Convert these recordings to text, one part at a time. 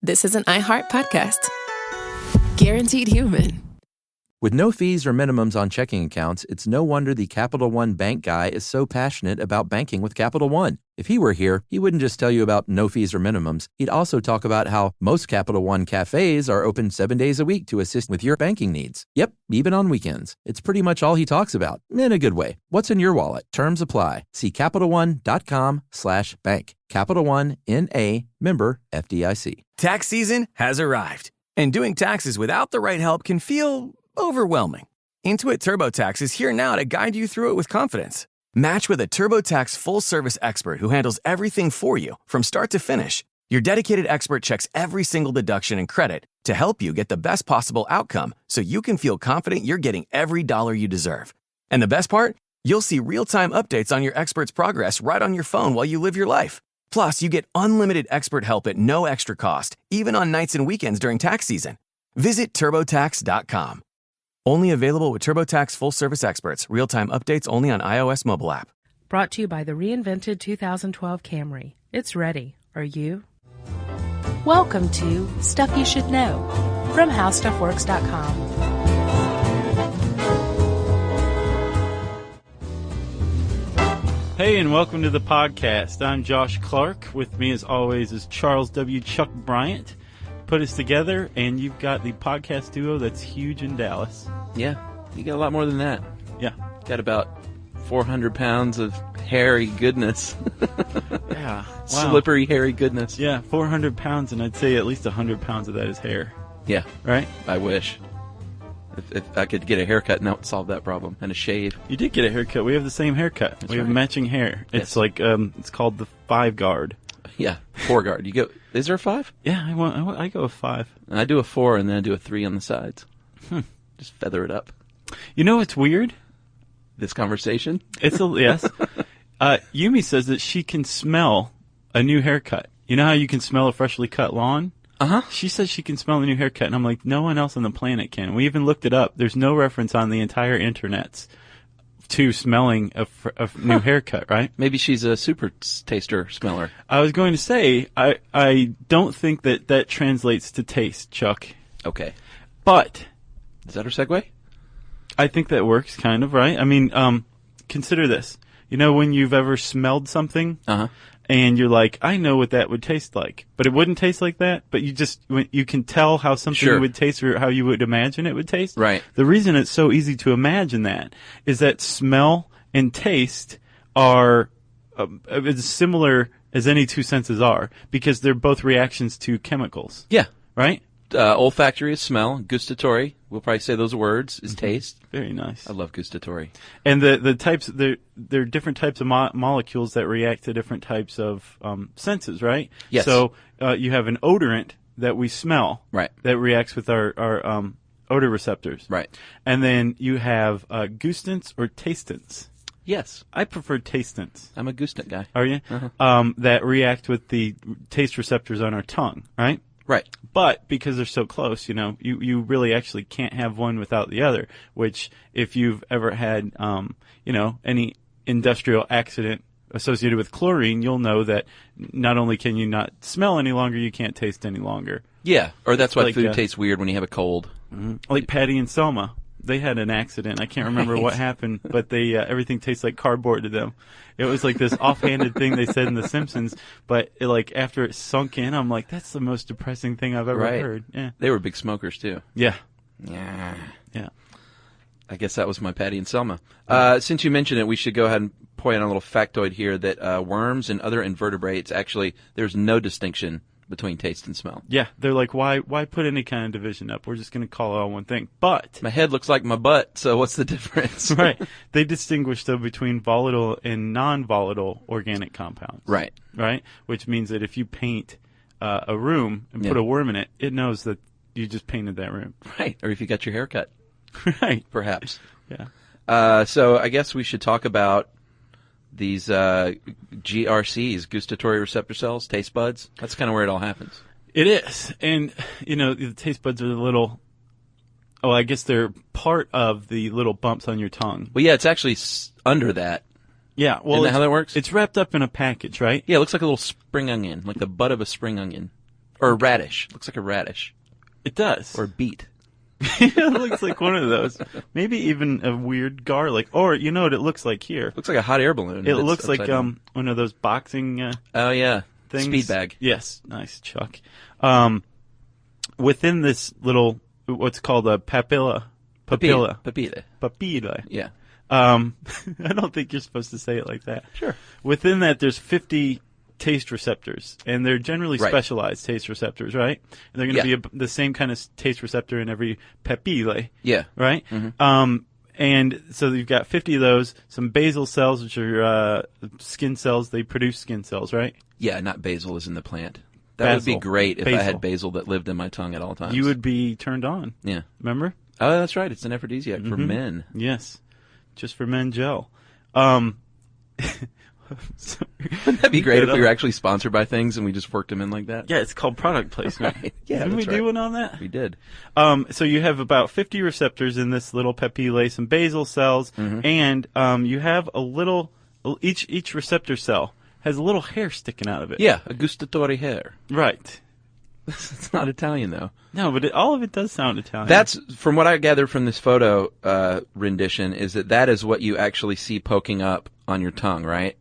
this is an iHeart podcast. Guaranteed human. With no fees or minimums on checking accounts, it's no wonder the Capital One bank guy is so passionate about banking with Capital One. If he were here, he wouldn't just tell you about no fees or minimums. He'd also talk about how most Capital One cafes are open 7 days a week to assist with your banking needs. Yep, even on weekends. It's pretty much all he talks about, in a good way. What's in your wallet? Terms apply. See CapitalOne.com/bank. Capital One, N.A., member FDIC. Tax season has arrived, and doing taxes without the right help can feel overwhelming. Intuit TurboTax is here now to guide you through it with confidence. Match with a TurboTax full-service expert who handles everything for you from start to finish. Your dedicated expert checks every single deduction and credit to help you get the best possible outcome so you can feel confident you're getting every dollar you deserve. And the best part? You'll see real-time updates on your expert's progress right on your phone while you live your life. Plus, you get unlimited expert help at no extra cost, even on nights and weekends during tax season. Visit TurboTax.com. Only available with TurboTax full-service experts. Real-time updates only on iOS mobile app. Brought to you by the reinvented 2012 Camry. It's ready. Are you? Welcome to Stuff You Should Know from HowStuffWorks.com. Hey, and welcome to the podcast. I'm Josh Clark. With me, as always, is Charles W. Chuck Bryant. Put us together, and you've got the podcast duo that's huge in Dallas. Yeah, you got a lot more than that. Yeah. Got about 400 pounds of hairy goodness. Yeah. Wow. Slippery, hairy goodness. Yeah, 400 pounds, and I'd say at least 100 pounds of that is hair. Yeah. Right? I wish. If I could get a haircut, and that would solve that problem. And a shave. You did get a haircut. We have the same haircut. That's we have right. matching hair. Yes. It's like, it's called the 5 guard. Yeah, 4 guard. You go. Is there a 5? Yeah, I go with 5. I do a 4, and then I do a 3 on the sides. Just feather it up. You know what's weird? This conversation? It's yes. Yumi says that she can smell a new haircut. You know how you can smell a freshly cut lawn? Uh-huh. She says she can smell a new haircut, and I'm like, no one else on the planet can. We even looked it up. There's no reference on the entire internet to smelling a new haircut, right? Maybe she's a super taster smeller. I was going to say, I don't think that translates to taste, Chuck. Okay. But Is that her segue? I think that works, kind of, right? I mean, consider this. You know when you've ever smelled something, and you're like, I know what that would taste like, but it wouldn't taste like that. But you can tell how something would taste, or how you would imagine it would taste. Right. The reason it's so easy to imagine that is that smell and taste are as similar as any two senses are, because they're both reactions to chemicals. Yeah. Right. Olfactory is smell. Gustatory, we'll probably say those words, is taste. Very nice. I love gustatory. And the types, there are different types of molecules that react to different types of senses, right? Yes. So you have an odorant that we smell, Right. that reacts with our odor receptors. Right. And then you have gustants or tastants. Yes. I prefer tastants. I'm a gustant guy. Are you? That react with the taste receptors on our tongue, right? Right. But because they're so close, you really actually can't have one without the other, which if you've ever had, any industrial accident associated with chlorine, you'll know that not only can you not smell any longer, you can't taste any longer. Yeah. Or that's why Like, food tastes weird when you have a cold. Like Patty and Selma. They had an accident. I can't remember what happened, but they everything tastes like cardboard to them. It was like this offhanded thing they said in The Simpsons, but after it sunk in, I'm like, that's the most depressing thing I've ever heard. Yeah. They were big smokers, too. Yeah. Yeah. Yeah. I guess that was my Patty and Selma. Since you mentioned it, we should go ahead and point out a little factoid here that worms and other invertebrates, actually, there's no distinction between taste and smell. Yeah, they're like, why put any kind of division up? We're just going to call it all one thing. But My head looks like my butt, so what's the difference? right, they distinguish though between volatile and non-volatile organic compounds. Right. Right, which means that if you paint a room and put a worm in it, it knows that you just painted that room. Right. Or if you got your hair cut. Right. Perhaps. Yeah. So I guess we should talk about these GRCs, gustatory receptor cells, taste buds. That's kind of where it all happens. It is. And, the taste buds are the little, I guess they're part of the little bumps on your tongue. Well, yeah, it's actually under that. Yeah. Well, Isn't that how that works? It's wrapped up in a package, right? Yeah, it looks like a little spring onion, like the butt of a spring onion. Or a radish. Looks like a radish. It does. Or a beet. It looks like one of those. Maybe even a weird garlic. Or, you know what it looks like here? Looks like a hot air balloon. It looks like one of those boxing oh, yeah. things. Speed bag. Yes. Nice, Chuck. Within this little, what's called a papilla. Papilla. Yeah. I don't think you're supposed to say it like that. Sure. Within that, there's 50 taste receptors, and they're generally Right. specialized taste receptors, right? And they're going to be the same kind of taste receptor in every papilla, Yeah. right? And so you've got 50 of those, some basal cells, which are skin cells. They produce skin cells, right? Yeah, not basil is in the plant. That would be Basil. great if I Basil. had basil that lived in my tongue at all times. You would be turned on. Yeah. Remember? Oh, that's right. It's an aphrodisiac for men. Yes. Just for men gel. Wouldn't that be great if we were actually sponsored by things and we just worked them in like that? Yeah, it's called product placement. Right. Yeah, Didn't we that's do right. one on that? We did. So you have about 50 receptors in this little papillae, some basal cells, and you have a little. Each receptor cell has a little hair sticking out of it. Yeah, a gustatory hair. Right. It's not Italian, though. No, but all of it does sound Italian. That's, from what I gather from this photo rendition, is that is what you actually see poking up on your tongue, right?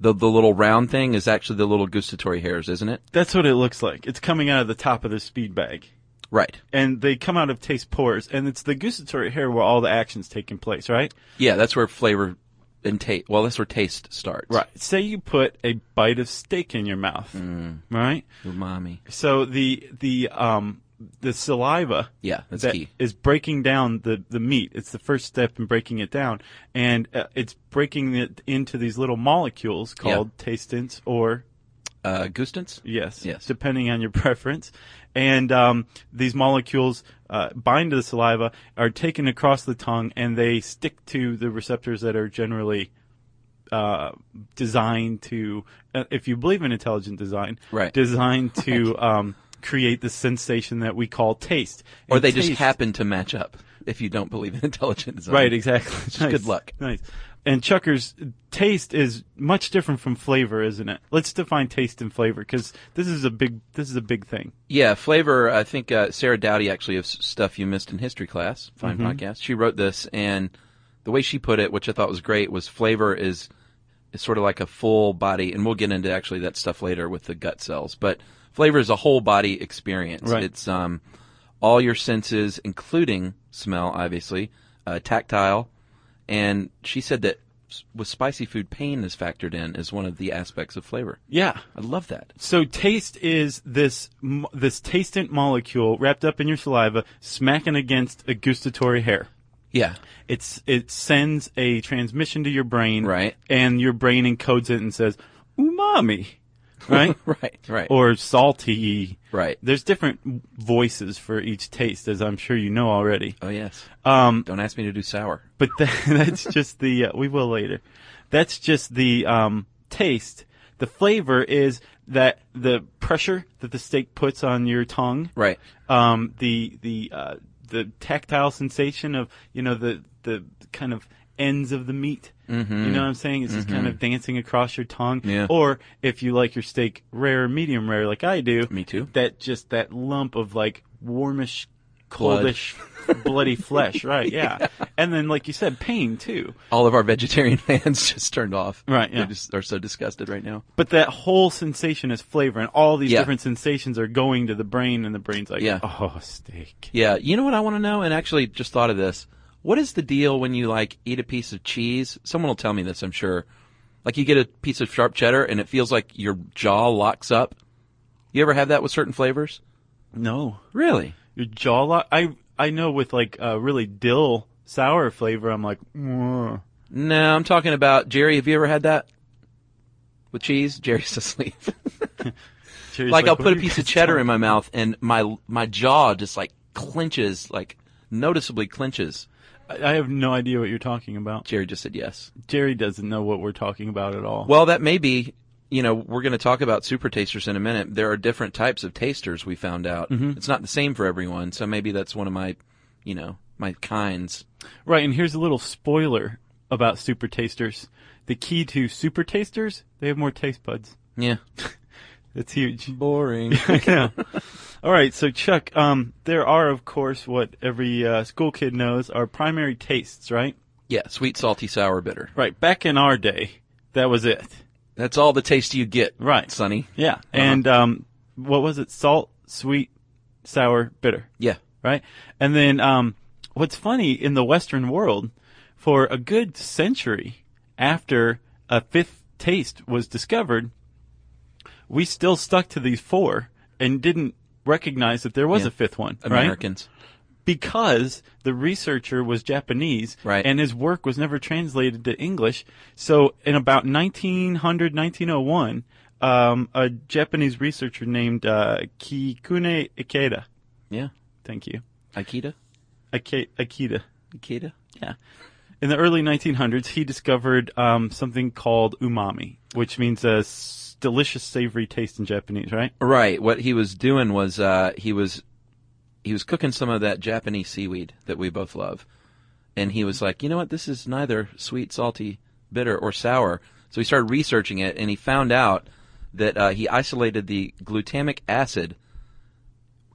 The little round thing is actually the little gustatory hairs, isn't it? That's what it looks like. It's coming out of the top of the speed bag. Right. And they come out of taste pores, and it's the gustatory hair where all the action's taking place, right? Yeah, that's where flavor and taste. Well, that's where taste starts. Right. Say you put a bite of steak in your mouth, right? Umami. So the saliva, Yeah, that's that key. is breaking down the meat. It's the first step in breaking it down, and it's breaking it into these little molecules called tastants, or Gustants? yes, Yes. depending on your preference. And these molecules bind to the saliva, are taken across the tongue, and they stick to the receptors that are generally designed to, if you believe in intelligent design, Right. designed to create the sensation that we call taste. Or And they just taste- happen to match up if you don't believe in intelligent design. Right, exactly. Just Nice. good luck. Nice. And Chuckers, taste is much different from flavor, isn't it? Let's define taste and flavor, because this is a big thing. Yeah, flavor, I think Sarah Dowdy, actually, of Stuff You Missed in History Class, fine podcast, she wrote this, and the way she put it, which I thought was great, was flavor is sort of like a full body, and we'll get into actually that stuff later with the gut cells, but flavor is a whole body experience. Right. It's all your senses, including smell, obviously, tactile, and she said that with spicy food, pain is factored in as one of the aspects of flavor. Yeah. I love that. So taste is this tastant molecule wrapped up in your saliva, smacking against a gustatory hair. Yeah. It sends a transmission to your brain, Right. And your brain encodes it and says umami, right? Right. Or salty. Right. There's different voices for each taste, as I'm sure you know already. Oh, yes. Don't ask me to do sour. But that's just the we will later. That's just the taste. The flavor is that the pressure that the steak puts on your tongue. Right. The tactile sensation of the kind of ends of the meat. Mm-hmm. You know what I'm saying? It's just kind of dancing across your tongue. Yeah. Or if you like your steak rare, medium rare, like I do. Me too. That lump of like warmish, coldish, bloody flesh. Right. Yeah. And then, like you said, pain too. All of our vegetarian fans just turned off. Right, yeah. They just are so disgusted right now. But that whole sensation is flavor, and all these Yeah. different sensations are going to the brain, and the brain's like, Yeah. oh, steak. Yeah. You know what I want to know? And actually just thought of this. What is the deal when you eat a piece of cheese? Someone will tell me this, I'm sure. Like you get a piece of sharp cheddar and it feels like your jaw locks up. You ever have that with certain flavors? No. Really? Your jaw lock? I know with really dill sour flavor, I'm like, "Mwah." No, I'm talking about, Jerry, have you ever had that? With cheese? Jerry's asleep. Jerry's I'll "What put are a you piece of guys cheddar talking in my mouth and my jaw just clenches, noticeably clenches. I have no idea what you're talking about. Jerry just said yes. Jerry doesn't know what we're talking about at all. Well, that may be, we're going to talk about supertasters in a minute. There are different types of tasters, we found out. Mm-hmm. It's not the same for everyone, so maybe that's one of my, my kinds. Right, and here's a little spoiler about super tasters. The key to super tasters, they have more taste buds. Yeah. It's huge. Boring. Yeah. All right, so Chuck, there are, of course, what every school kid knows are primary tastes, right? Yeah, sweet, salty, sour, bitter. Right. Back in our day, that was it. That's all the taste you get, Right. Sonny. Yeah. And what was it? Salt, sweet, sour, bitter. Yeah. Right? And then what's funny, in the Western world, for a good century after a fifth taste was discovered, we still stuck to these four and didn't recognize that there was a fifth one. Americans. Right? Because the researcher was Japanese, right, and his work was never translated to English. So in about 1901, a Japanese researcher named Kikune Ikeda. Yeah. Thank you. Ikeda? Ikeda. Ikeda? Yeah. In the early 1900s, he discovered something called umami, which means a delicious, savory taste in Japanese, right? Right. What he was doing was he was cooking some of that Japanese seaweed that we both love. And he was like, you know what, this is neither sweet, salty, bitter, or sour. So he started researching it, and he found out that he isolated the glutamic acid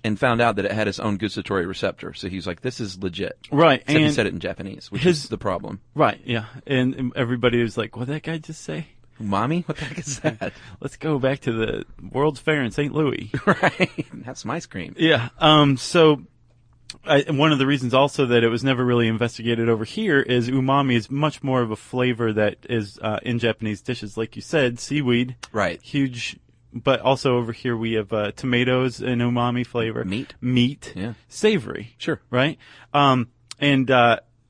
and found out that it had its own gustatory receptor. So he was like, this is legit. Right. Except and he said it in Japanese, which is the problem. Right, yeah. And everybody was like, what did that guy just say? Umami? What the heck is that? Let's go back to the World's Fair in St. Louis. Right. Have some ice cream. Yeah. So one of the reasons also that it was never really investigated over here is umami is much more of a flavor that is in Japanese dishes. Like you said, seaweed. Right. Huge. But also over here we have tomatoes and umami flavor. Meat. Yeah. Savory. Sure. Right? And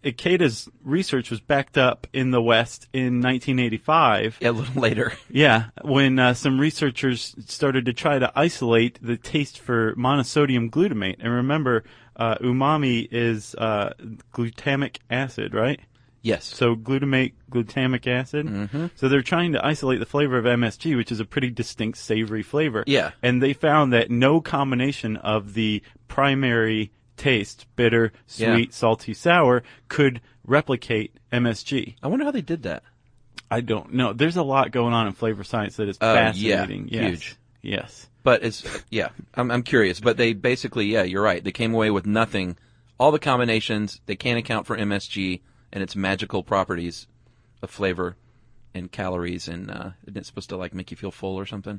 Ikeda's research was backed up in the West in 1985. Yeah, a little later. Yeah, when some researchers started to try to isolate the taste for monosodium glutamate. And remember, umami is glutamic acid, right? Yes. So glutamic acid. Mm-hmm. So they're trying to isolate the flavor of MSG, which is a pretty distinct savory flavor. Yeah. And they found that no combination of the primary taste, bitter, sweet, salty, sour, could replicate MSG. I wonder how they did that. I don't know. There's a lot going on in flavor science that is fascinating. Yeah. Yes. Huge. Yes. But it's, I'm curious. But they basically, you're right. They came away with nothing. All the combinations, they can't account for MSG and its magical properties of flavor and calories. And isn't it supposed to, like, make you feel full or something?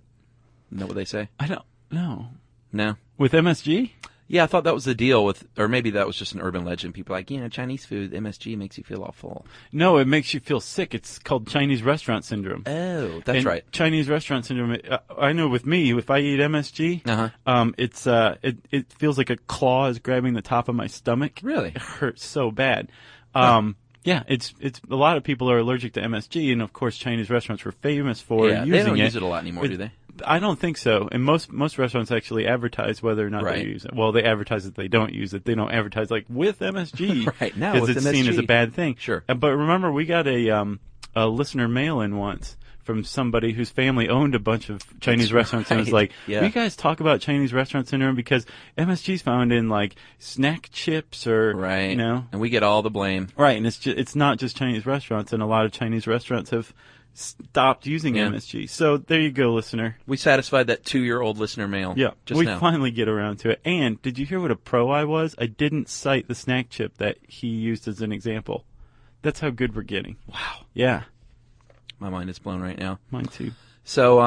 Isn't that what they say? I don't know. No? With MSG? Yeah, I thought that was the deal with, or maybe that was just an urban legend. People are like, Chinese food, MSG makes you feel all full. No, it makes you feel sick. It's called Chinese restaurant syndrome. Oh, that's right. Chinese restaurant syndrome. I know with me, if I eat MSG, it feels like a claw is grabbing the top of my stomach. Really? It hurts so bad. Yeah, it's a lot of people are allergic to MSG, and of course, Chinese restaurants were famous for using it. They don't use it a lot anymore, do they? I don't think so. And most restaurants actually advertise whether or not they use it. Well, they advertise that they don't use it. They don't advertise like with MSG, right? Now because with it's MSG. seen as a bad thing. Sure. But remember, we got a listener mail-in once from somebody whose family owned a bunch of Chinese restaurants, and was like, "Will you guys talk about Chinese restaurant syndrome because MSG is found in like snack chips or right, and we get all the blame, right? And it's not just Chinese restaurants, and a lot of Chinese restaurants have stopped using MSG. So there you go, listener. We satisfied that 2-year-old listener mail. Yeah, just we now. Finally get around to it. And did you hear what a pro I was? I didn't cite the snack chip that he used as an example. That's how good we're getting. Wow. Yeah. My mind is blown right now. Mine too. So,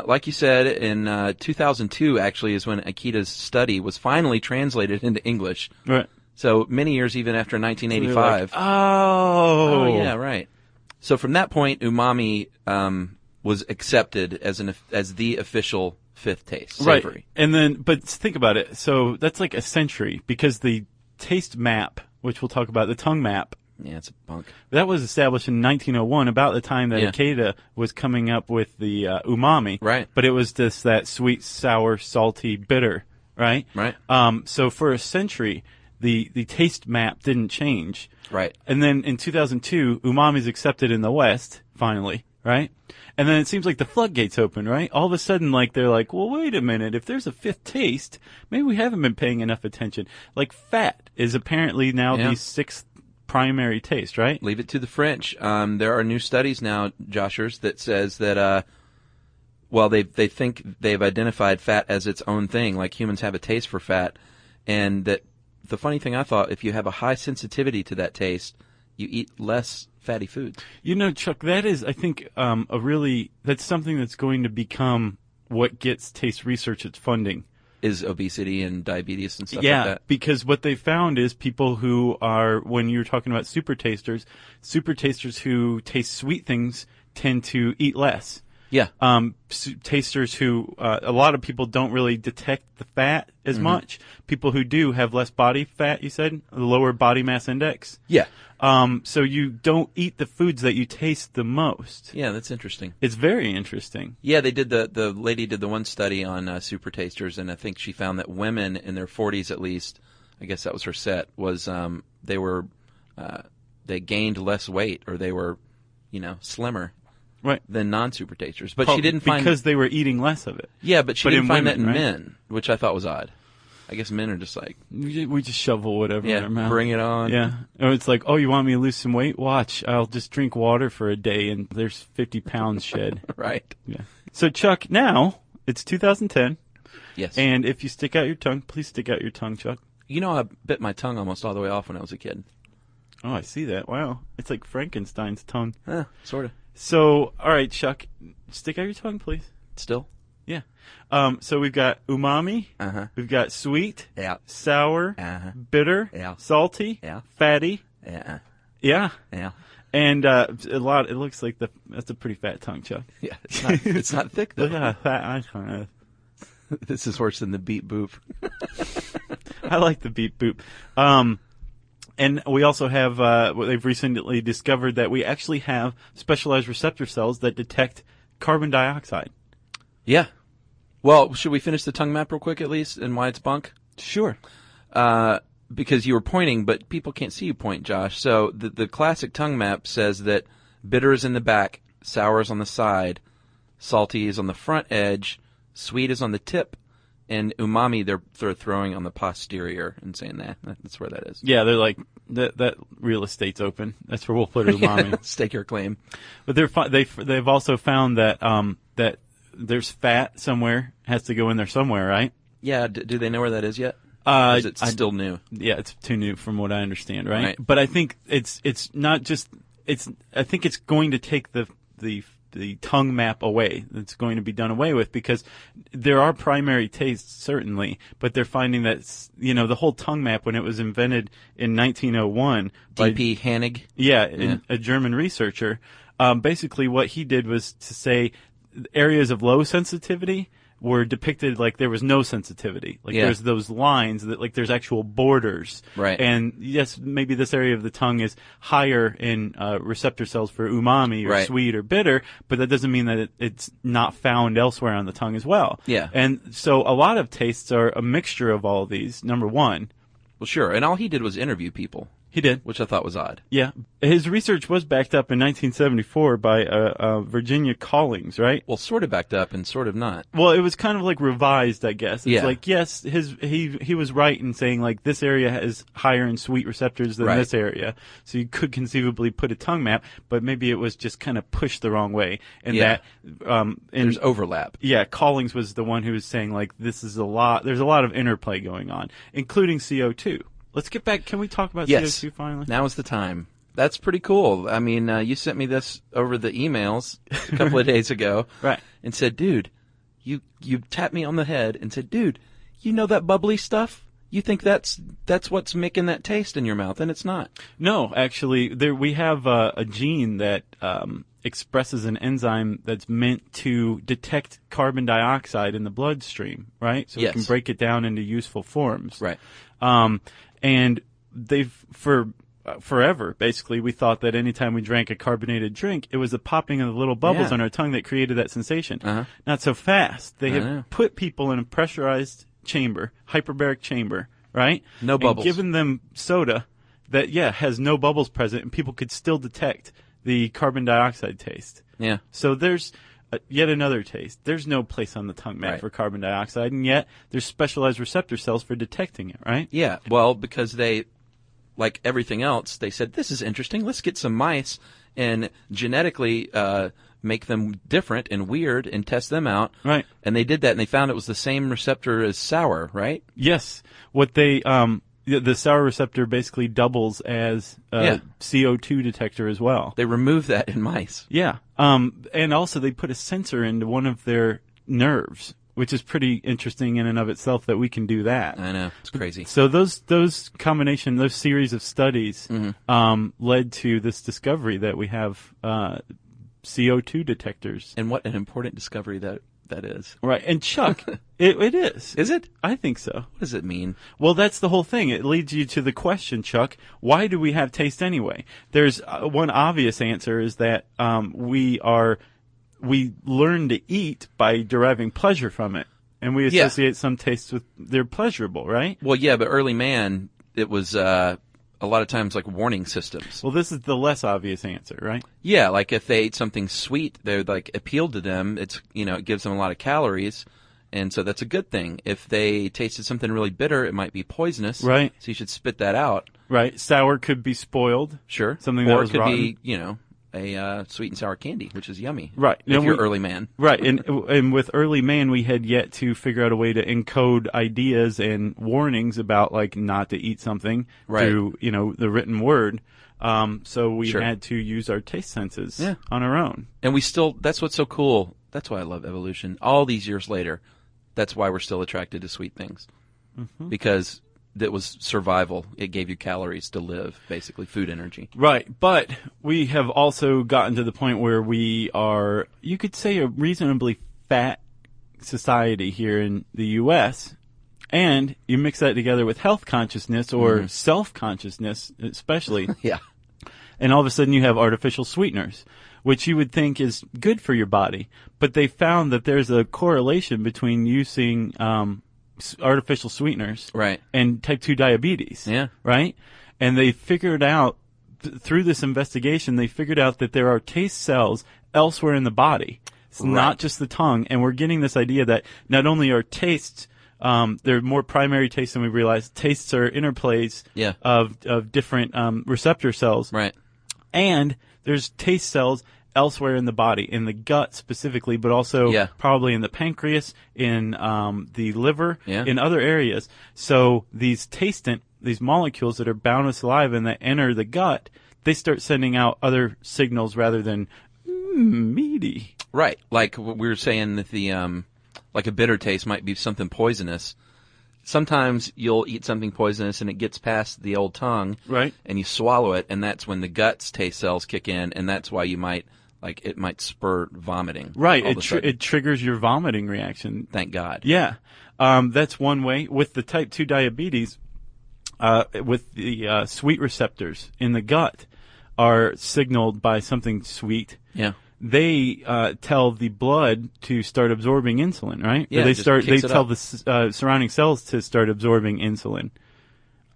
like you said, in 2002 actually is when Ikeda's study was finally translated into English. Right. So many years even after 1985. So oh, yeah, right. So from that point, umami was accepted as the official fifth taste, savory. Right. And then, but think about it. So that's like a century because the taste map, which we'll talk about, the tongue map. Yeah, it's a bunk. That was established in 1901, about the time that Ikeda was coming up with the umami. Right. But it was just that sweet, sour, salty, bitter. Right. Right. So for a century, the taste map didn't change. Right. And then in 2002, umami is accepted in the West, finally, right? And then it seems like the floodgates open, right? All of a sudden, like, they're like, well, wait a minute. If there's a fifth taste, maybe we haven't been paying enough attention. Like, fat is apparently now the sixth primary taste, right? Leave it to the French. There are new studies now, Joshers, that says that Well, they think they've identified fat as its own thing, like humans have a taste for fat, and that the funny thing I thought, if you have a high sensitivity to that taste, you eat less fatty foods. You know, Chuck, that is, I think, that's something that's going to become what gets taste research its funding. Is obesity and diabetes and stuff like Yeah, that. because what they found is people who are, when you're talking about supertasters who taste sweet things tend to eat less. Yeah. Tasters who, a lot of people don't really detect the fat as much. People who do have less body fat, you said, lower body mass index. Yeah. So you don't eat the foods that you taste the most. Yeah, that's interesting. It's very interesting. Yeah, they did the lady did the one study on supertasters, and I think she found that women in their 40s at least, I guess that was her set, was they gained less weight, or they were, slimmer. Right. Than non-supertasters. But she didn't find... Because they were eating less of it. Yeah, but she didn't find that in right? men, which I thought was odd. I guess men are just like... We just shovel whatever in our mouth. Bring it on. Yeah. Or it's like, oh, you want me to lose some weight? Watch. I'll just drink water for a day and there's 50 pounds shed. Right. Yeah. So, Chuck, now it's 2010. Yes. And if you stick out your tongue, please stick out your tongue, Chuck. You know, I bit my tongue almost all the way off when I was a kid. Oh, I see that. Wow. It's like Frankenstein's tongue. Sort of. So, all right, Chuck, stick out your tongue, please. Still? Yeah. So we've got umami. We've got sweet. Yeah. Sour. Bitter. Yeah. Salty. Yeah. Fatty. Yeah. Yeah. Yeah. And it looks like that's a pretty fat tongue, Chuck. Yeah. It's not thick, though. Look at how fat I have. This is worse than the beep boop. I like the beep boop. And we also have, they've recently discovered that we actually have specialized receptor cells that detect carbon dioxide. Yeah. Well, should we finish the tongue map real quick at least, and why it's bunk? Sure. Because you were pointing, but people can't see you point, Josh. So the classic tongue map says that bitter is in the back, sour is on the side, salty is on the front edge, sweet is on the tip, and umami they're throwing on the posterior and saying that's where that is. Yeah, they're like that real estate's open. That's where we'll put umami. Stake your claim. But they've also found that that there's fat somewhere, has to go in there somewhere, right? Yeah. Do they know where that is yet? Or is it still new? Yeah, it's too new from what I understand, right? Right. But I think it's not just I think it's going to take the tongue map away. It's going to be done away with because there are primary tastes, certainly, but they're finding that, the whole tongue map, when it was invented in 1901 D.P. Hanig? Yeah, a German researcher, basically what he did was to say areas of low sensitivity were depicted like there was no sensitivity. Like there's those lines that like there's actual borders. Right. And yes, maybe this area of the tongue is higher in receptor cells for umami or sweet or bitter, but that doesn't mean that it's not found elsewhere on the tongue as well. Yeah. And so a lot of tastes are a mixture of all of these, number one. Well, sure. And all he did was interview people. He did. Which I thought was odd. Yeah. His research was backed up in 1974 by Virginia Collings, right? Well, sort of backed up and sort of not. Well, it was kind of like revised, I guess. It's Yeah. like, yes, he was right in saying, like, this area is higher in sweet receptors than this area. So you could conceivably put a tongue map, but maybe it was just kind of pushed the wrong way. And there's overlap. Yeah, Collings was the one who was saying, like, there's a lot of interplay going on, including CO2. Let's get back. Can we talk about CO2 finally? Now is the time. That's pretty cool. I mean, you sent me this over the emails a couple of days ago. Right. And said, dude, you tapped me on the head and said, dude, you know that bubbly stuff? You think that's what's making that taste in your mouth, and it's not. No, actually, we have a gene that expresses an enzyme that's meant to detect carbon dioxide in the bloodstream, right? So we can break it down into useful forms. Right. And forever, basically, we thought that anytime we drank a carbonated drink, it was the popping of the little bubbles on our tongue that created that sensation. Not so fast. They have put people in a pressurized chamber, hyperbaric chamber, right? No bubbles. And given them soda that, has no bubbles present, and people could still detect the carbon dioxide taste. Yeah. So there's yet another taste. There's no place on the tongue map for carbon dioxide, and yet there's specialized receptor cells for detecting it, right? Yeah. Well, because they, like everything else, they said, this is interesting. Let's get some mice and genetically make them different and weird and test them out. Right. And they did that, and they found it was the same receptor as sour, right? Yes. What they the sour receptor basically doubles as a CO2 detector as well. They removed that in mice. Yeah. And also they put a sensor into one of their nerves, which is pretty interesting in and of itself that we can do that. I know. It's crazy. So those series of studies led to this discovery that we have CO2 detectors. And what an important discovery that is. Right. And Chuck, it is. Is it? I think so. What does it mean? Well, that's the whole thing. It leads you to the question, Chuck, why do we have taste anyway? There's one obvious answer is that we learn to eat by deriving pleasure from it. And we associate some tastes with they're pleasurable, right? Well, yeah, but early man, it was a lot of times like warning systems. Well, this is the less obvious answer, right? Yeah, like if they ate something sweet, they're like appealed to them. It's it gives them a lot of calories, and so that's a good thing. If they tasted something really bitter, it might be poisonous. Right. So you should spit that out. Right. Sour could be spoiled. Sure. Something that or was it could rotten. be a sweet and sour candy, which is yummy. Right. If you're early man. Right. And with early man, we had yet to figure out a way to encode ideas and warnings about like not to eat something through, the written word. So we had to use our taste senses on our own. And that's what's so cool. That's why I love evolution. All these years later, that's why we're still attracted to sweet things. Mm-hmm. Because that was survival. It gave you calories to live, basically food energy. Right, but we have also gotten to the point where we are, you could say, a reasonably fat society here in the U.S., and you mix that together with health consciousness or self-consciousness especially, and all of a sudden you have artificial sweeteners, which you would think is good for your body, but they found that there's a correlation between using artificial sweeteners and type 2 diabetes. Yeah. Right? And they figured out, through this investigation, they figured out that there are taste cells elsewhere in the body. It's not just the tongue. And we're getting this idea that not only are tastes, there are more primary tastes than we realize. Tastes are interplays of different receptor cells. Right. And there's taste cells elsewhere in the body, in the gut specifically, but also probably in the pancreas, in the liver, in other areas. So these these molecules that are bound with saliva and that enter the gut, they start sending out other signals rather than meaty. Right. Like we were saying that like a bitter taste might be something poisonous. Sometimes you'll eat something poisonous and it gets past the old tongue, right? And you swallow it, and that's when the gut's taste cells kick in, and that's why you might it might spur vomiting. Right. It triggers your vomiting reaction. Thank God. Yeah. That's one way. With the type 2 diabetes, with the sweet receptors in the gut are signaled by something sweet. Yeah. They tell the blood to start absorbing insulin, right? Yeah, They tell the surrounding cells to start absorbing insulin,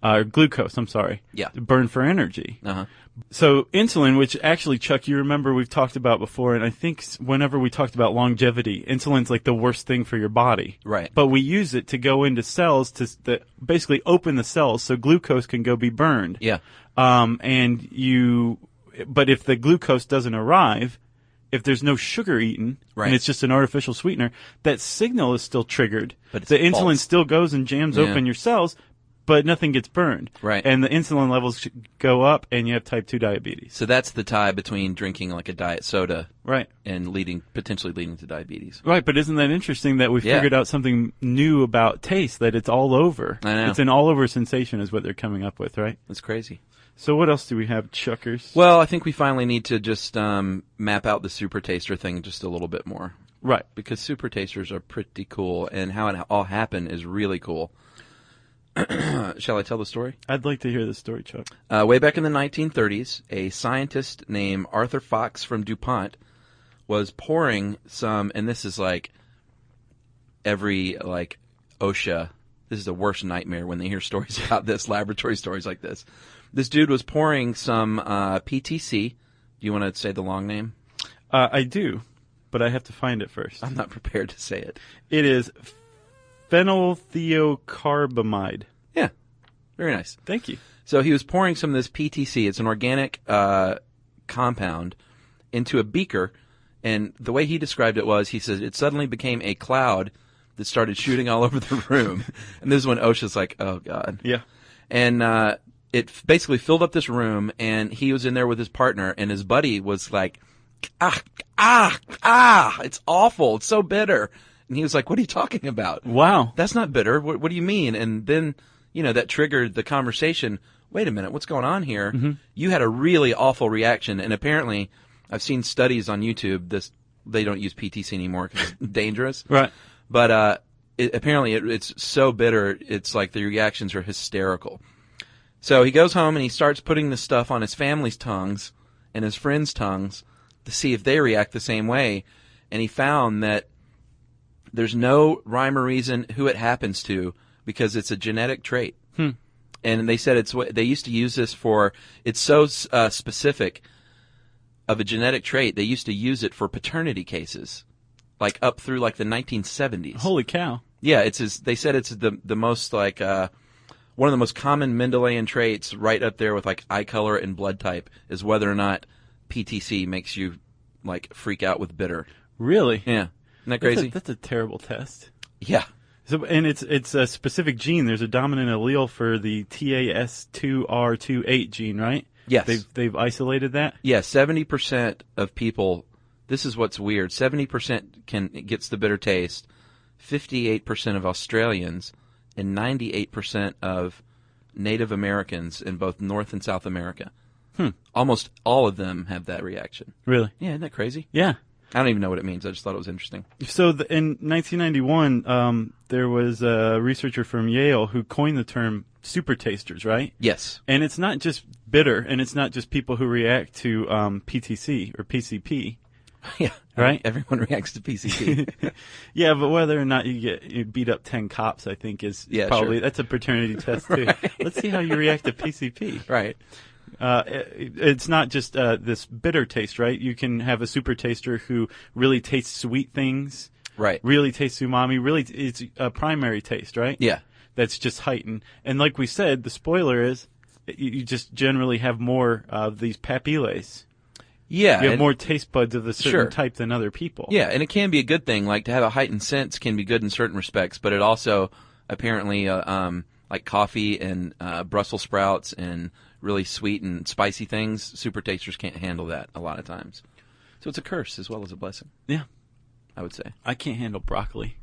or glucose. I'm sorry. Yeah. To burn for energy. Uh-huh. So insulin, which actually, Chuck, you remember we've talked about before, and I think whenever we talked about longevity, insulin's like the worst thing for your body. Right. But we use it to go into cells to basically open the cells so glucose can go be burned. Yeah. But if the glucose doesn't arrive, if there's no sugar eaten, and it's just an artificial sweetener, that signal is still triggered. But it's the insulin false. still goes and jams open your cells, but nothing gets burned. Right. And the insulin levels go up, and you have type 2 diabetes. So that's the tie between drinking like a diet soda, right, and potentially leading to diabetes. Right, but isn't that interesting that we figured out something new about taste, that it's all over? I know. It's an all-over sensation is what they're coming up with, right? That's crazy. So what else do we have, Chuckers? Well, I think we finally need to just map out the supertaster thing just a little bit more. Right. Because supertasters are pretty cool, and how it all happened is really cool. Shall I tell the story? I'd like to hear the story, Chuck. Way back in the 1930s, a scientist named Arthur Fox from DuPont was pouring some, and this is like every OSHA, this is the worst nightmare when they hear stories about this, laboratory stories like this. This dude was pouring some PTC. Do you want to say the long name? I do, but I have to find it first. I'm not prepared to say it. It is phenylthiocarbamide. Yeah, very nice. Thank you. So he was pouring some of this PTC. It's an organic compound into a beaker, And the way he described it was, he said, it suddenly became a cloud that started shooting all over the room. And this is when OSHA's like, oh, God. Yeah. And it basically filled up this room, and he was in there with his partner, and his buddy was like, it's awful. It's so bitter. And he was like, what are you talking about? Wow. That's not bitter. What do you mean? And then, that triggered the conversation. Wait a minute. What's going on here? Mm-hmm. You had a really awful reaction. And apparently, I've seen studies on YouTube. They don't use PTC anymore because it's dangerous. Right. But apparently, it's so bitter. It's like the reactions are hysterical. So he goes home and he starts putting this stuff on his family's tongues and his friends' tongues to see if they react the same way. And he found that there's no rhyme or reason who it happens to because it's a genetic trait. And they said they used to use this for, it's so specific of a genetic trait, they used to use it for paternity cases, like up through like the 1970s. Holy cow. Yeah, they said it's the most like, one of the most common Mendelian traits right up there with like eye color and blood type is whether or not PTC makes you like freak out with bitter. Really? Yeah. Isn't that crazy? That's a terrible test. Yeah. So, and it's a specific gene. There's a dominant allele for the TAS2R28 gene, right? Yes. They've isolated that? Yeah, 70% of people, this is what's weird, 70% gets the bitter taste, 58% of Australians, and 98% of Native Americans in both North and South America. Almost all of them have that reaction. Really? Yeah, isn't that crazy? Yeah. I don't even know what it means. I just thought it was interesting. So in 1991, there was a researcher from Yale who coined the term supertasters, right? Yes. And it's not just bitter, and it's not just people who react to PTC or PCP. Yeah. Right? Everyone reacts to PCP. Yeah, but whether or not you beat up 10 cops, I think is probably, sure. That's a paternity test too. Right. Let's see how you react to PCP. Right. It's not just this bitter taste, right? You can have a super taster who really tastes sweet things. Right. Really tastes umami. Really, it's a primary taste, right? Yeah. That's just heightened. And like we said, the spoiler is you just generally have more of these papillae. Yeah. You have more taste buds of the certain Sure. type than other people. Yeah, and it can be a good thing. Like, to have a heightened sense can be good in certain respects, but it also apparently, like coffee and Brussels sprouts and really sweet and spicy things, super tasters can't handle that a lot of times. So it's a curse as well as a blessing. Yeah. I would say. I can't handle broccoli,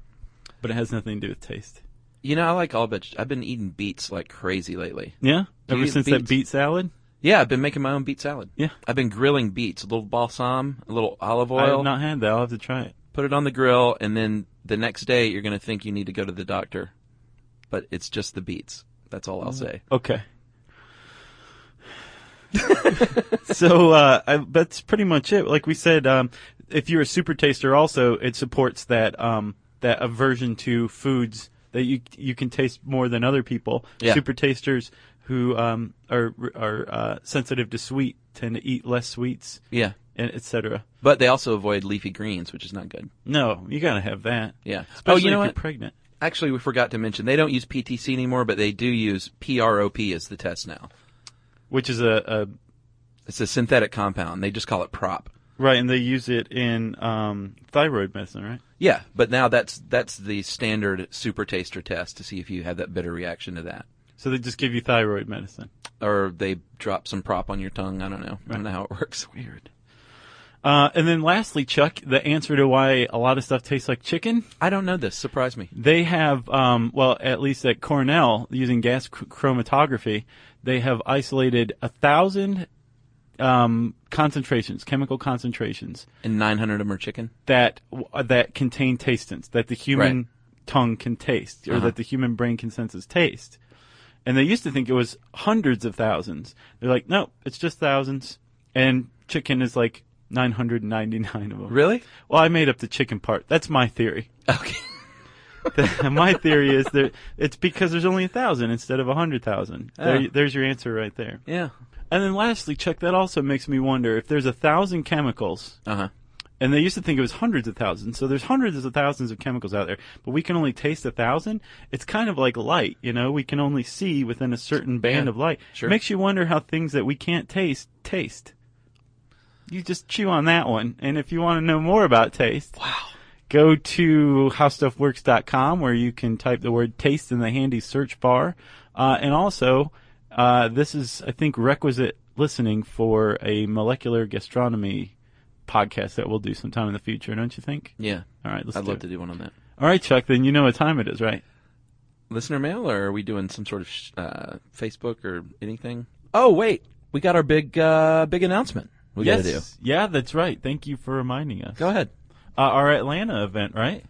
but it has nothing to do with taste. I like all vegetables. I've been eating beets like crazy lately. Yeah? Do you Ever eat since beets? that beet salad? Yeah, I've been making my own beet salad. Yeah. I've been grilling beets, a little balsam, a little olive I oil. have not had that. I'll have to try it. Put it on the grill, and then the next day you're going to think you need to go to the doctor. But it's just the beets. That's all I'll say. Okay. So that's pretty much it. Like we said, if you're a super taster, also it supports that that aversion to foods that you can taste more than other people. Yeah. Super tasters who are sensitive to sweet tend to eat less sweets. Yeah. And etc. But they also avoid leafy greens, which is not good. No, you gotta have that. Yeah. Especially you know if what? you're pregnant. Actually, we forgot to mention, they don't use PTC anymore, but they do use PROP as the test now. Which is It's a synthetic compound. They just call it prop. right, and they use it in thyroid medicine, right? Yeah, but now that's the standard super taster test to see if you have that bitter reaction to that. So they just give you thyroid medicine. Or they drop some prop on your tongue. I don't know. I don't know how it works. Weird. And then lastly, Chuck, the answer to why a lot of stuff tastes like chicken. I don't know this. Surprise me. They have, well, at least at Cornell, using gas chromatography, they have isolated 1,000 concentrations, chemical concentrations, And 900 of them are chicken? that contain tastants, that the human Right. tongue can taste, or that the human brain can sense as taste. And they used to think it was hundreds of thousands. They're like, no, it's just thousands. And chicken is like 999 of them. Really? Well, I made up the chicken part. That's my theory. Okay. My theory is that it's because there's only 1,000 instead of 100,000. Oh. There's your answer right there. Yeah. And then lastly, Chuck, that also makes me wonder if there's 1,000 chemicals, Uh-huh. and they used to think it was hundreds of thousands, so there's hundreds of thousands of chemicals out there, but we can only taste 1,000. It's kind of like light, we can only see within a certain band Yeah, of light. sure. It makes you wonder how things that we can't taste. You just chew on that one. And if you want to know more about taste, go to howstuffworks.com where you can type the word taste in the handy search bar. And also, this is, I think, requisite listening for a molecular gastronomy podcast that we'll do sometime in the future, don't you think? Yeah. All right, I'd love to do one on that. All right, Chuck, then you know what time it is, right? Listener mail, or are we doing some sort of Facebook or anything? Oh, wait. We got our big announcement we got to do. Yeah, that's right. Thank you for reminding us. Go ahead. Our Atlanta event, right?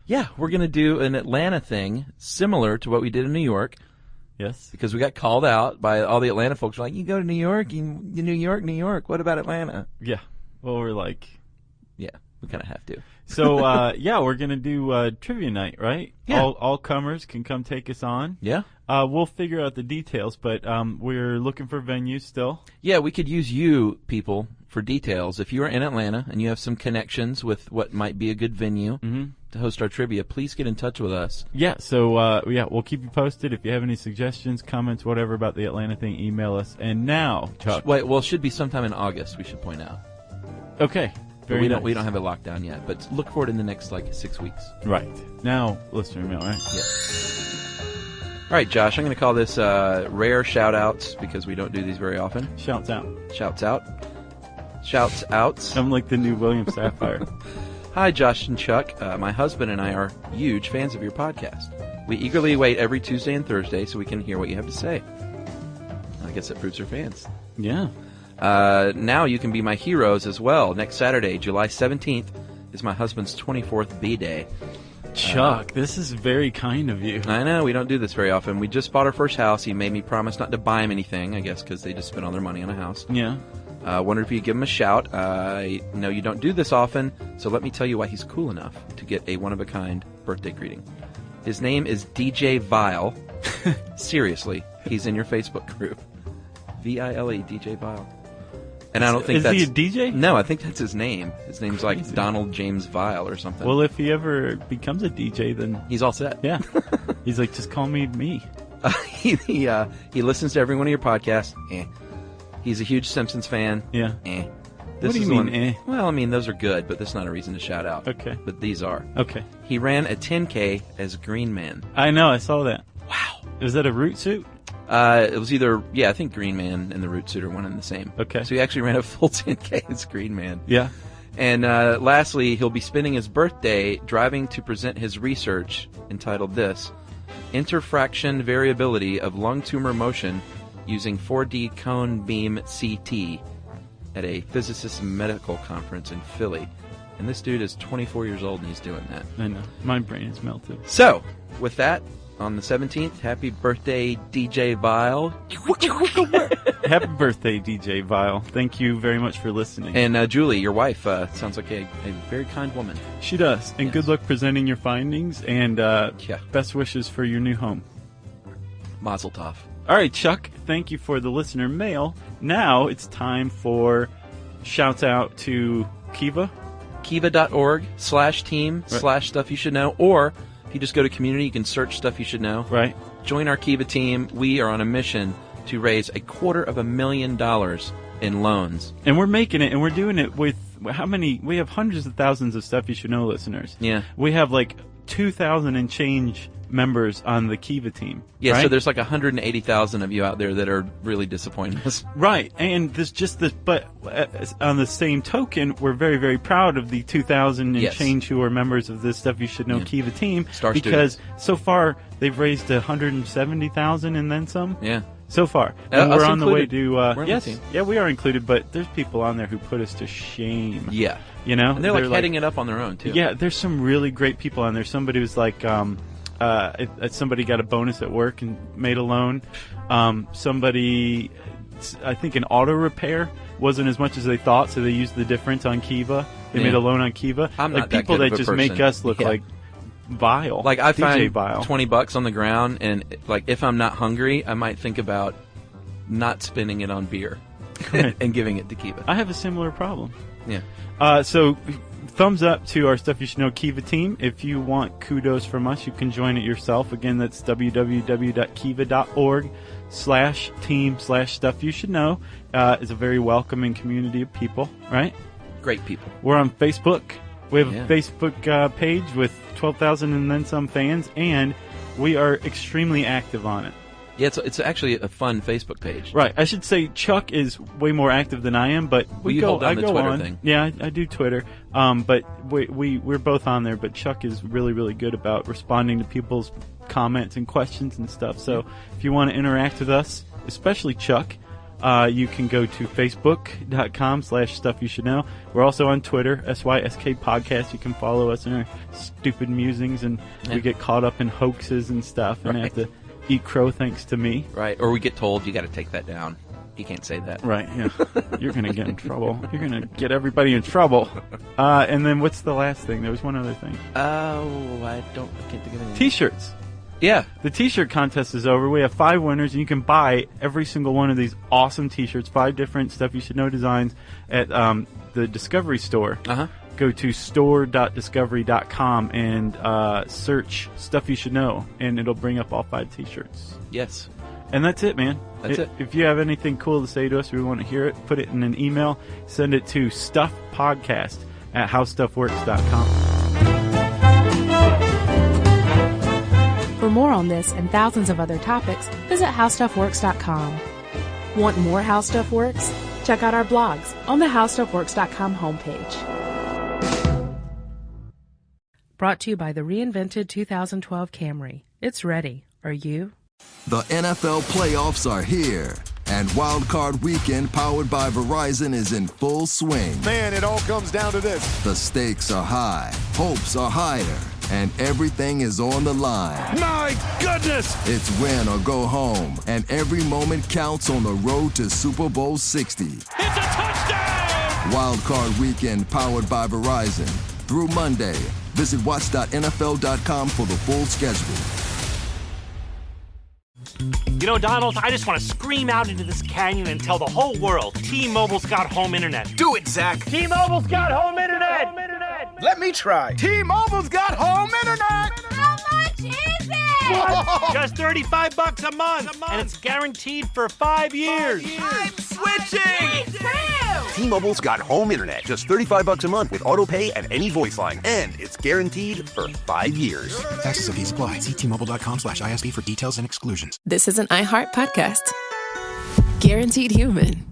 Yeah, we're going to do an Atlanta thing similar to what we did in New York. Yes. Because we got called out by all the Atlanta folks. Like, you go to New York, New York. What about Atlanta? Yeah. Well, we're like... Yeah, we kind of have to. So, we're going to do trivia night, right? Yeah. All comers can come take us on. Yeah. We'll figure out the details, but we're looking for venues still. Yeah, we could use you people for details. If you are in Atlanta and you have some connections with what might be a good venue to host our trivia, please get in touch with us. Yeah, so, we'll keep you posted. If you have any suggestions, comments, whatever about the Atlanta thing, email us. And now, Chuck. Wait, well, it should be sometime in August, we should point out. Okay. But we don't have it locked down yet, but look for it in the next 6 weeks. Right. Now, listener mail, right? Yeah. All right, Josh, I'm going to call this rare shout-outs because we don't do these very often. Shouts out. Shouts out. Shouts outs. I'm like the new William Sapphire. Hi, Josh and Chuck. My husband and I are huge fans of your podcast. We eagerly wait every Tuesday and Thursday so we can hear what you have to say. I guess that proves we're fans. Yeah. Now you can be my heroes as well. Next Saturday, July 17th, is my husband's 24th B-Day. Chuck, this is very kind of you. I know, we don't do this very often. We just bought our first house. He made me promise not to buy him anything, I guess, because they just spent all their money on a house. Yeah. Wondered if you'd give him a shout. I know you don't do this often, so let me tell you why he's cool enough to get a one-of-a-kind birthday greeting. His name is DJ Vile. Seriously, he's in your Facebook group. V-I-L-E, DJ Vile. And I don't think that's... Is he a DJ? No, I think that's his name. His name's Crazy. like Donald James Vile or something. Well, if he ever becomes a DJ, then... He's all set. Yeah. He's like, just call me me. He listens to every one of your podcasts. He's a huge Simpsons fan. Yeah. This What do you is mean, one, Well, I mean, those are good, but that's not a reason to shout out. Okay. But these are. Okay. He ran a 10K as Green Man. I know, I saw that. Wow. Is that a root suit? It was either, I think Green Man and the Root Suit are one and the same. Okay. So he actually ran a full 10K as Green Man. Yeah. And lastly, he'll be spending his birthday driving to present his research entitled this, Interfraction Variability of Lung Tumor Motion Using 4D Cone Beam CT at a physicist medical conference in Philly. And this dude is 24 years old and he's doing that. I know. My brain is melted. So, with that, on the 17th, happy birthday, DJ Vile. Happy birthday, DJ Vile. Thank you very much for listening. And Julie, your wife, sounds like a very kind woman. She does. And Yes. good luck presenting your findings, and best wishes for your new home. Mazel tov. All right, Chuck, thank you for the listener mail. Now it's time for shouts out to Kiva. Kiva.org/team/stuff you should know, or if you just go to community, you can search Stuff You Should Know. Right. Join our Kiva team. We are on a mission to raise $250,000 in loans. And we're making it, and we're doing it with how many? We have hundreds of thousands of Stuff You Should Know listeners. Yeah. We have like 2,000 and change members on the Kiva team. Yeah, right? so there's like 180,000 of you out there that are really disappointing us. Right, and but on the same token, we're very, very proud of the 2,000 and Yes. change who are members of this Stuff You Should Know Kiva team. Star because so far they've raised 170,000 and then some. Yeah. So far, and we're on the way to. We're on yes, the team. yeah, we are included, but there's people on there who put us to shame. Yeah. You know, And they're like heading it up on their own, too. Yeah, there's some really great people on there. Somebody was like, somebody got a bonus at work and made a loan. Somebody, I think an auto repair wasn't as much as they thought, so they used the difference on Kiva. They made a loan on Kiva. I'm like not that people good of that a just person. make us look like vile. Like I DJ find vile. $20 on the ground, and like if I'm not hungry, I might think about not spending it on beer and giving it to Kiva. I have a similar problem. Yeah. So thumbs up to our Stuff You Should Know Kiva team. If you want kudos from us, you can join it yourself. Again, that's www.kiva.org/team/stuff you should know. It's a very welcoming community of people, right? Great people. We're on Facebook. We have a Facebook page with 12,000 and then some fans, and we are extremely active on it. Yeah, it's actually a fun Facebook page. Right. I should say Chuck is way more active than I am, but Well, you hold down the Twitter on. thing. Yeah, I do Twitter. But we're both on there, but Chuck is really, really good about responding to people's comments and questions and stuff. So if you want to interact with us, especially Chuck, you can go to facebook.com/stuff you should know. We're also on Twitter, SYSK Podcast. You can follow us in our stupid musings, and we get caught up in hoaxes and stuff, and have to eat crow thanks to me. Right, or we get told you got to take that down. You can't say that. Right, yeah. You're going to get in trouble. You're going to get everybody in trouble. And then what's the last thing? There was one other thing. I can't think of anything. T-shirts. Yeah. The T-shirt contest is over. We have 5 winners, and you can buy every single one of these awesome T-shirts, 5 different Stuff You Should Know designs at the Discovery Store. Uh-huh. Go to store.discovery.com and search Stuff You Should Know, and it'll bring up all 5 T-shirts. Yes. And that's it, man. That's it. If you have anything cool to say to us, or we want to hear it, put it in an email. Send it to stuffpodcast@howstuffworks.com. For more on this and thousands of other topics, visit howstuffworks.com. Want more How Stuff Works? Check out our blogs on the howstuffworks.com homepage. Brought to you by the reinvented 2012 Camry. It's ready. Are you? The NFL playoffs are here, and Wild Card Weekend, powered by Verizon, is in full swing. Man, it all comes down to this. The stakes are high, hopes are higher, and everything is on the line. My goodness! It's win or go home, and every moment counts on the road to Super Bowl 60. It's a touchdown! Wild Card Weekend, powered by Verizon. Through Monday. Visit watch.nfl.com for the full schedule. You know, Donald, I just want to scream out into this canyon and tell the whole world T-Mobile's got home internet. Do it, Zach. T-Mobile's got home internet! Let me try. T-Mobile's got home internet! How much is it? What? Just $35 a month, and it's guaranteed for 5 years. I'm switching! Me too! T-Mobile's got home internet. Just $35 a month with auto pay and any voice line. And it's guaranteed for 5 years. Taxes and fees apply. See T-Mobile.com/ISP for details and exclusions. This is an iHeart podcast. Guaranteed Human.